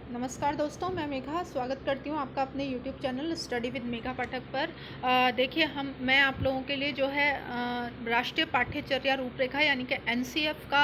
नमस्कार दोस्तों, मैं मेघा स्वागत करती हूँ आपका अपने YouTube channel study with Megha Pathak पर। देखिए मैं आप लोगों के लिए जो है राष्ट्रीय पाठ्यचर्या रूपरेखा यानी कि NCF का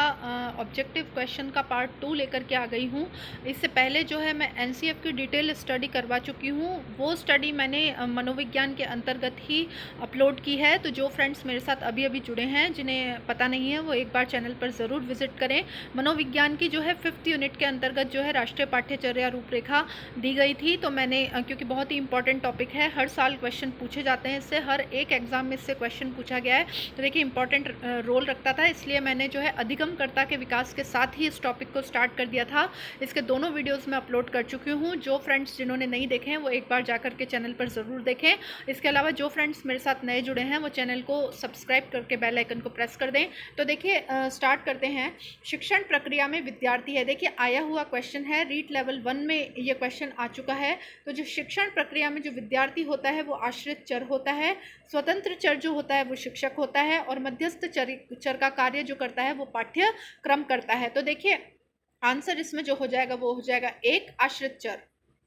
ऑब्जेक्टिव क्वेश्चन का पार्ट 2 लेकर के आ गई हूँ। इससे पहले जो है मैं NCF की डिटेल स्टडी करवा चुकी हूँ। वो स्टडी मैंने मनोविज्ञान के अंतर्गत ही अपलोड की है। तो जो फ्रेंड्स मेरे साथ अभी अभी जुड़े हैं, जिन्हें पता नहीं है, वो एक बार चैनल पर ज़रूर विजिट करें। मनोविज्ञान की जो है 5th यूनिट के अंतर्गत जो है राष्ट्रीय पाठ्यचर्या रूपरेखा दी गई थी। तो मैंने क्योंकि बहुत ही इंपॉर्टेंट टॉपिक है, हर साल क्वेश्चन पूछे जाते हैं इससे, हर एक एग्जाम में इससे क्वेश्चन पूछा गया है। तो देखिए इंपॉर्टेंट रोल रखता था, इसलिए मैंने जो है अधिगमकर्ता के विकास के साथ ही इस टॉपिक को स्टार्ट कर दिया था। इसके दोनों वीडियोज़ मैं अपलोड कर चुकी हूँ। जो फ्रेंड्स जिन्होंने नहीं देखे हैं वो एक बार जाकर के चैनल पर ज़रूर देखें। इसके अलावा जो फ्रेंड्स मेरे साथ नए जुड़े हैं वो चैनल को सब्सक्राइब करके बेल आइकन को प्रेस कर दें। तो देखिए स्टार्ट करते हैं। शिक्षण प्रक्रिया में विद्यार्थी है, देखिए आया हुआ क्वेश्चन है, रीट लेवल 1 में ये क्वेश्चन आ चुका है। तो जो शिक्षण प्रक्रिया में जो विद्यार्थी होता है वो आश्रित चर होता है, स्वतंत्र चर जो होता है वो शिक्षक होता है, और मध्यस्थ चर का कार्य जो करता है वो पाठ्यक्रम करता है। तो देखिए आंसर इसमें जो हो जाएगा वो हो जाएगा एक, आश्रित चर।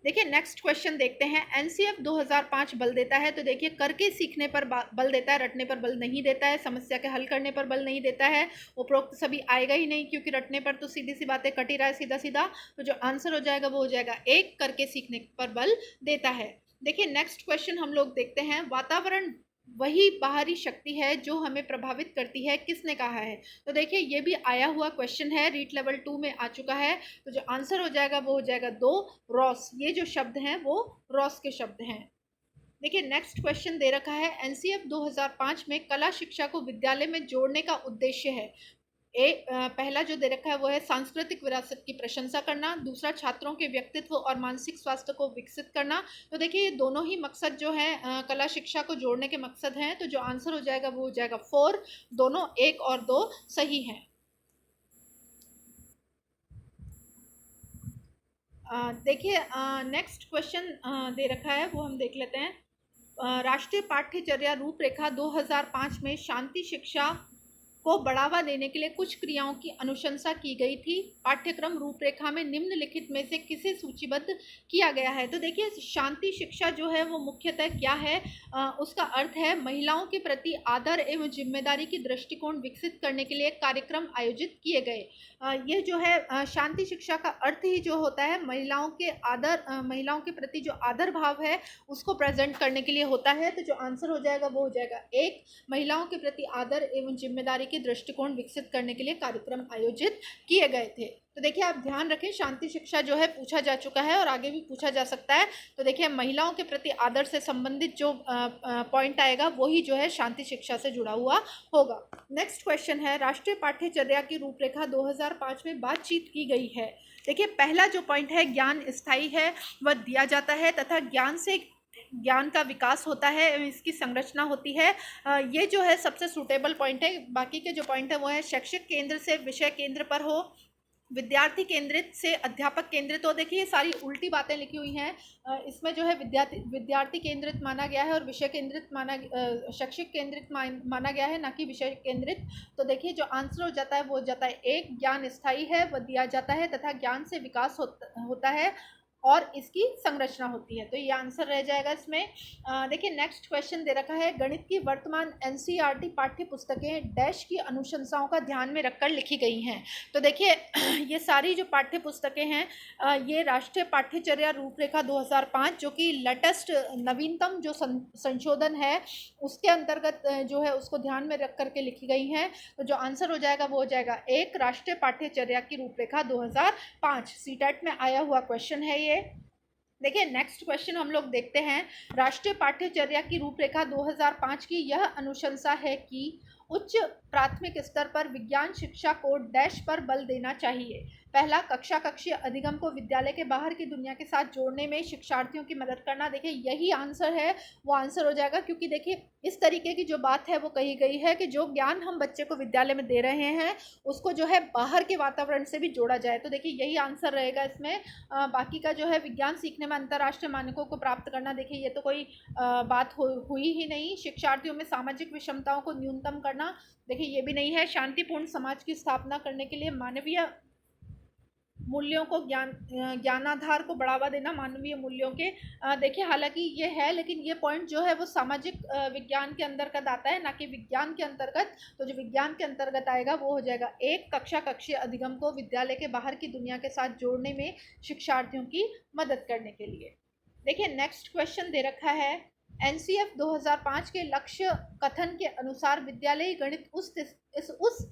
देखिए नेक्स्ट क्वेश्चन देखते हैं। NCF 2005 बल देता है, तो देखिए करके सीखने पर बल देता है, रटने पर बल नहीं देता है, समस्या के हल करने पर बल नहीं देता है। उपरोक्त सभी आएगा ही नहीं, क्योंकि रटने पर तो सीधी सी बातें कट ही रहा है सीधा सीधा। तो जो आंसर हो जाएगा वो हो जाएगा एक, करके सीखने पर बल देता है। देखिए नेक्स्ट क्वेश्चन हम लोग देखते हैं। वातावरण वही बाहरी शक्ति है जो हमें प्रभावित करती है, किसने कहा है? तो देखिए ये भी आया हुआ क्वेश्चन है, रीट लेवल 2 में आ चुका है। तो जो आंसर हो जाएगा वो हो जाएगा दो, रॉस। ये जो शब्द हैं वो रॉस के शब्द हैं। देखिए नेक्स्ट क्वेश्चन दे रखा है। NCF 2005 में कला शिक्षा को विद्यालय में जोड़ने का उद्देश्य है। पहला जो दे रखा है वो है सांस्कृतिक विरासत की प्रशंसा करना, दूसरा छात्रों के व्यक्तित्व और मानसिक स्वास्थ्य को विकसित करना। तो देखिए ये दोनों ही मकसद जो है कला शिक्षा को जोड़ने के मकसद हैं। तो जो आंसर हो जाएगा वो हो जाएगा 4, दोनों 1 और 2 सही हैं। देखिए नेक्स्ट क्वेश्चन दे रखा है, वो हम देख लेते हैं। राष्ट्रीय पाठ्यचर्या रूपरेखा 2005 में शांति शिक्षा को बढ़ावा देने के लिए कुछ क्रियाओं की अनुशंसा की गई थी। पाठ्यक्रम रूपरेखा में निम्नलिखित में से किसे सूचीबद्ध किया गया है? तो देखिए शांति शिक्षा जो है वो मुख्यतः क्या है? उसका अर्थ है महिलाओं के प्रति आदर एवं जिम्मेदारी की दृष्टिकोण विकसित करने के लिए कार्यक्रम आयोजित किए गए। ये जो है शांति शिक्षा का अर्थ ही जो होता है महिलाओं के आदर, महिलाओं के प्रति जो आदर भाव है उसको प्रेजेंट करने के लिए होता है। तो जो आंसर हो जाएगा वो हो जाएगा एक, महिलाओं के प्रति आदर एवं जिम्मेदारी के दृष्टिकोण विकसित करने के लिए कार्यक्रम आयोजित किए गए थे। तो देखिए आप ध्यान रखें, शांति शिक्षा जो है पूछा जा चुका है और आगे भी पूछा जा सकता है। तो देखिए महिलाओं के प्रति आदर से संबंधित जो पॉइंट आएगा वही जो है शांति शिक्षा से जुड़ा हुआ होगा। नेक्स्ट क्वेश्चन है। राष्ट्रीय पाठ्यचर्या की रूपरेखा 2005 में बातचीत की गई है। देखिए पहला जो पॉइंट है, ज्ञान स्थायी है वह दिया जाता है तथा ज्ञान का विकास होता है, इसकी संरचना होती है। ये जो है सबसे सूटेबल पॉइंट है। बाकी के जो पॉइंट है वो है शैक्षिक केंद्र से विषय केंद्र पर हो, विद्यार्थी केंद्रित से अध्यापक केंद्रित। तो देखिए ये सारी उल्टी बातें लिखी हुई हैं। इसमें जो है विद्यार्थी केंद्रित माना गया है और विषय केंद्रित शैक्षिक केंद्रित माना गया है, ना कि विषय केंद्रित। तो देखिए जो आंसर हो जाता है वो हो जाता है एक, ज्ञान स्थायी है वह दिया जाता है तथा ज्ञान से विकास होता है और इसकी संरचना होती है। तो ये आंसर रह जाएगा इसमें। देखिए नेक्स्ट क्वेश्चन दे रखा है। गणित की वर्तमान NCERT पाठ्य पुस्तकें डैश की अनुशंसाओं का ध्यान में रखकर लिखी गई हैं। तो देखिए ये सारी जो पाठ्य पुस्तकें हैं ये राष्ट्रीय पाठ्यचर्या रूपरेखा 2005 जो कि लेटेस्ट नवीनतम जो संशोधन है उसके अंतर्गत जो है उसको ध्यान में रख करके लिखी गई हैं। तो जो आंसर हो जाएगा वो हो जाएगा एक, राष्ट्रीय पाठ्यचर्या की रूपरेखा 2005। सीटेट में आया हुआ क्वेश्चन है ये। देखिए नेक्स्ट क्वेश्चन हम लोग देखते हैं। राष्ट्रीय पाठ्यचर्या की रूपरेखा 2005 की यह अनुशंसा है कि उच्च प्राथमिक स्तर पर विज्ञान शिक्षा को डैश पर बल देना चाहिए। पहला, कक्षा कक्षीय अधिगम को विद्यालय के बाहर की दुनिया के साथ जोड़ने में शिक्षार्थियों की मदद करना। देखिए यही आंसर है, वो आंसर हो जाएगा, क्योंकि देखिए इस तरीके की जो बात है वो कही गई है कि जो ज्ञान हम बच्चे को विद्यालय में दे रहे हैं उसको जो है बाहर के वातावरण से भी जोड़ा जाए। तो देखिए यही आंसर रहेगा इसमें। बाकी का जो है विज्ञान सीखने में अंतर्राष्ट्रीय मानकों को प्राप्त करना, देखिए ये तो कोई बात हुई ही नहीं। शिक्षार्थियों में सामाजिक विषमताओं को न्यूनतम करना, देखिए ये भी नहीं है। शांतिपूर्ण समाज की स्थापना करने के लिए मूल्यों को ज्ञानाधार को बढ़ावा देना, मानवीय मूल्यों के। देखिए हालांकि ये है, लेकिन ये पॉइंट जो है वो सामाजिक विज्ञान के अंतर्गत आता है, ना कि विज्ञान के अंतर्गत। तो जो विज्ञान के अंतर्गत आएगा वो हो जाएगा एक, कक्षीय अधिगम को विद्यालय के बाहर की दुनिया के साथ जोड़ने में शिक्षार्थियों की मदद करने के लिए। देखिए नेक्स्ट क्वेश्चन दे रखा है, एनसीएफ 2005 के लक्ष्य कथन के अनुसार विद्यालयी गणित उस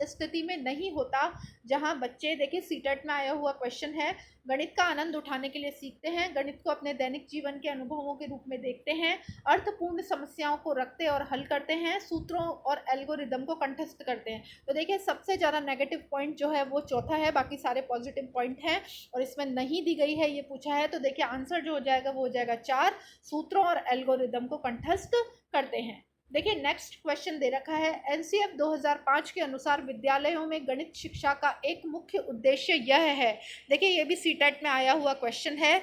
स्थिति में नहीं होता जहां बच्चे, देखिए सीटेट में आया हुआ क्वेश्चन है, गणित का आनंद उठाने के लिए सीखते हैं, गणित को अपने दैनिक जीवन के अनुभवों के रूप में देखते हैं, अर्थपूर्ण समस्याओं को रखते और हल करते हैं, सूत्रों और एल्गोरिदम को कंठस्थ करते हैं। तो देखिए सबसे ज़्यादा नेगेटिव पॉइंट जो है वो चौथा है, बाकी सारे पॉजिटिव पॉइंट हैं और इसमें नहीं दी गई है ये पूछा है। तो देखिए आंसर जो हो जाएगा वो हो जाएगा 4, सूत्रों और एल्गोरिदम को कंठस्थ करते हैं। देखिए नेक्स्ट क्वेश्चन दे रखा है, एनसीएफ 2005 के अनुसार विद्यालयों में गणित शिक्षा का एक मुख्य उद्देश्य यह है। देखिए ये भी सीटेट में आया हुआ क्वेश्चन है,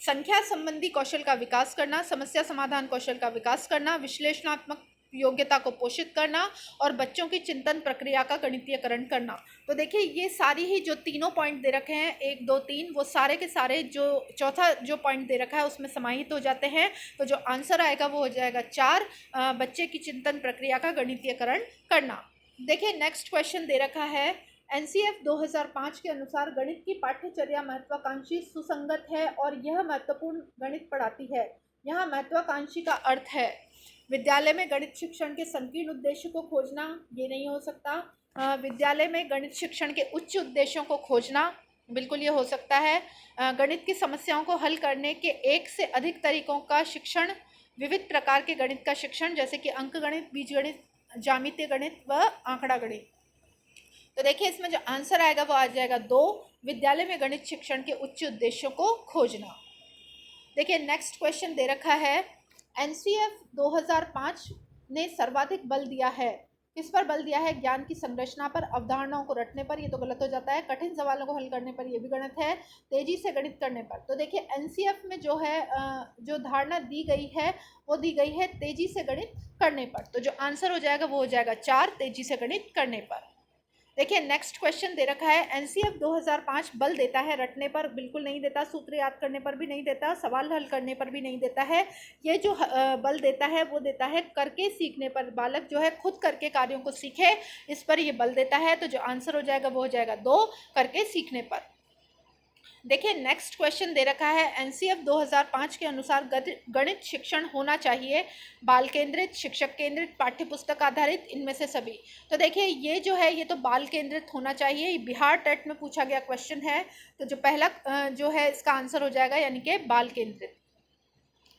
संख्या संबंधी कौशल का विकास करना, समस्या समाधान कौशल का विकास करना, विश्लेषणात्मक योग्यता को पोषित करना और बच्चों की चिंतन प्रक्रिया का गणितीयकरण करना। तो देखिए ये सारी ही जो तीनों पॉइंट दे रखे हैं 1, 2, 3, वो सारे के सारे जो चौथा जो पॉइंट दे रखा है उसमें समाहित हो जाते हैं। तो जो आंसर आएगा वो हो जाएगा 4, बच्चे की चिंतन प्रक्रिया का गणितीयकरण करना। देखिए नेक्स्ट क्वेश्चन दे रखा है, एनसीएफ 2005 के अनुसार गणित की पाठ्यचर्या महत्वाकांक्षी सुसंगत है और यह महत्वपूर्ण गणित पढ़ाती है। यहाँ महत्वाकांक्षी का अर्थ है विद्यालय में गणित शिक्षण के संकीर्ण उद्देश्य को खोजना, ये नहीं हो सकता। विद्यालय में गणित शिक्षण के उच्च उद्देश्यों को खोजना, बिल्कुल ये हो सकता है। गणित की समस्याओं को हल करने के एक से अधिक तरीकों का शिक्षण, विविध प्रकार के गणित का शिक्षण जैसे कि अंकगणित, बीजगणित, ज्यामितीय गणित व आंकड़ा गणित। तो देखिए इसमें जो आंसर आएगा वो आ जाएगा 2, विद्यालय में गणित शिक्षण के उच्च उद्देश्यों को खोजना। देखिए नेक्स्ट क्वेश्चन दे रखा है, एनसीएफ 2005 ने सर्वाधिक बल दिया है, किस पर बल दिया है? ज्ञान की संरचना पर, अवधारणाओं को रटने पर, ये तो गलत हो जाता है, कठिन सवालों को हल करने पर, ये भी गलत है, तेजी से गणित करने पर। तो देखिए एनसीएफ में जो है जो धारणा दी गई है वो दी गई है तेजी से गणित करने पर। तो जो आंसर हो जाएगा वो हो जाएगा 4, तेजी से गणित करने पर। देखिए नेक्स्ट क्वेश्चन दे रखा है, एनसीएफ 2005 बल देता है रटने पर, बिल्कुल नहीं देता, सूत्र याद करने पर भी नहीं देता, सवाल हल करने पर भी नहीं देता है। ये जो बल देता है वो देता है करके सीखने पर, बालक जो है खुद करके कार्यों को सीखे, इस पर ये बल देता है। तो जो आंसर हो जाएगा वो हो जाएगा 2, करके सीखने पर। देखिए नेक्स्ट क्वेश्चन दे रखा है, एनसीएफ 2005 के अनुसार गणित शिक्षण होना चाहिए बाल केंद्रित, शिक्षक केंद्रित, पाठ्यपुस्तक आधारित, इनमें से सभी। तो देखिए ये जो है ये तो बाल केंद्रित होना चाहिए, ये बिहार टेट में पूछा गया क्वेश्चन है। तो जो पहला जो है इसका आंसर हो जाएगा यानी कि बाल केंद्रित।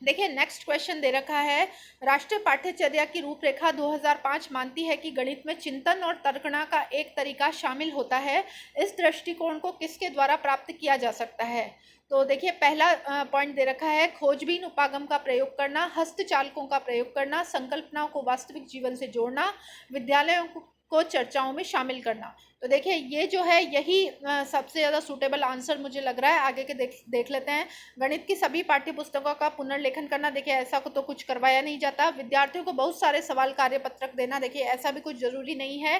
देखिए नेक्स्ट क्वेश्चन दे रखा है, राष्ट्रीय पाठ्यचर्या की रूपरेखा 2005 मानती है कि गणित में चिंतन और तर्कना का एक तरीका शामिल होता है। इस दृष्टिकोण को किसके द्वारा प्राप्त किया जा सकता है? तो देखिए पहला पॉइंट दे रखा है, खोजबीन उपागम का प्रयोग करना, हस्तचालकों का प्रयोग करना, संकल्पनाओं को वास्तविक जीवन से जोड़ना, विद्यालयों को चर्चाओं में शामिल करना। तो देखिए ये जो है यही सबसे ज़्यादा सूटेबल आंसर मुझे लग रहा है। आगे के देख लेते हैं। गणित की सभी पाठ्यपुस्तकों का पुनर्लेखन करना, देखिए ऐसा को तो कुछ करवाया नहीं जाता। विद्यार्थियों को बहुत सारे सवाल कार्यपत्रक देना, देखिए ऐसा भी कुछ ज़रूरी नहीं है।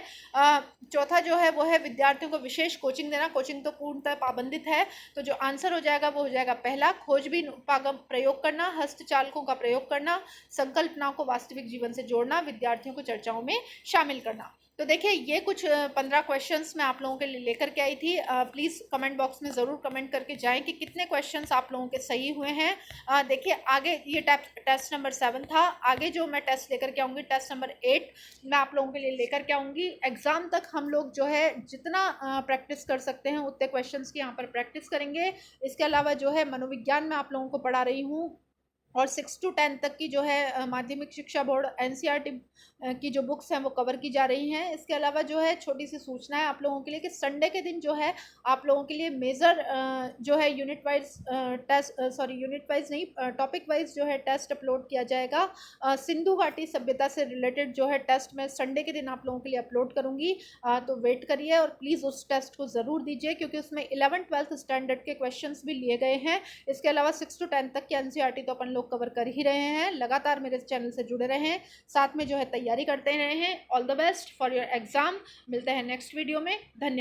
चौथा जो है वो है विद्यार्थियों को विशेष कोचिंग देना, कोचिंग तो पूर्णतः पाबंदित है। तो जो आंसर हो जाएगा वो हो जाएगा पहला, खोजबीन उपागम प्रयोग करना, हस्तचालकों का प्रयोग करना, संकल्पनाओं को वास्तविक जीवन से जोड़ना, विद्यार्थियों को चर्चाओं में शामिल करना। तो देखिए ये कुछ 15 क्वेश्चंस मैं आप लोगों के लिए लेकर के आई थी। प्लीज़ कमेंट बॉक्स में ज़रूर कमेंट करके जाएं कि कितने क्वेश्चंस आप लोगों के सही हुए हैं। देखिए आगे ये टेस्ट नंबर 7 था, आगे जो मैं टेस्ट लेकर के आऊँगी टेस्ट नंबर 8 मैं आप लोगों के लिए लेकर के आऊँगी। एग्ज़ाम तक हम लोग जो है जितना प्रैक्टिस कर सकते हैं उतने क्वेश्चन की यहाँ पर प्रैक्टिस करेंगे। इसके अलावा जो है मनोविज्ञान में आप लोगों को पढ़ा रही हूँ और 6 to 10 तक की जो है माध्यमिक शिक्षा बोर्ड एनसीईआरटी की जो बुक्स हैं वो कवर की जा रही हैं। इसके अलावा जो है छोटी सी सूचना है आप लोगों के लिए कि संडे के दिन जो है आप लोगों के लिए मेजर जो है यूनिट वाइज यूनिट वाइज नहीं टॉपिक वाइज जो है टेस्ट अपलोड किया जाएगा। सिंधु घाटी सभ्यता से रिलेटेड जो है टेस्ट मैं संडे के दिन आप लोगों के लिए अपलोड करूँगी। तो वेट करिए और प्लीज़ उस टेस्ट को ज़रूर दीजिए क्योंकि उसमें 11th-12th स्टैंडर्ड के क्वेश्चन भी लिए गए हैं। इसके अलावा 6 to 10 तक के एनसीईआरटी तो अपन लोग कवर कर ही रहे हैं। लगातार मेरे चैनल से जुड़े रहें, साथ में जो है तैयारी करते रहें। All the best for your exam. मिलते हैं नेक्स्ट वीडियो में। धन्यवाद।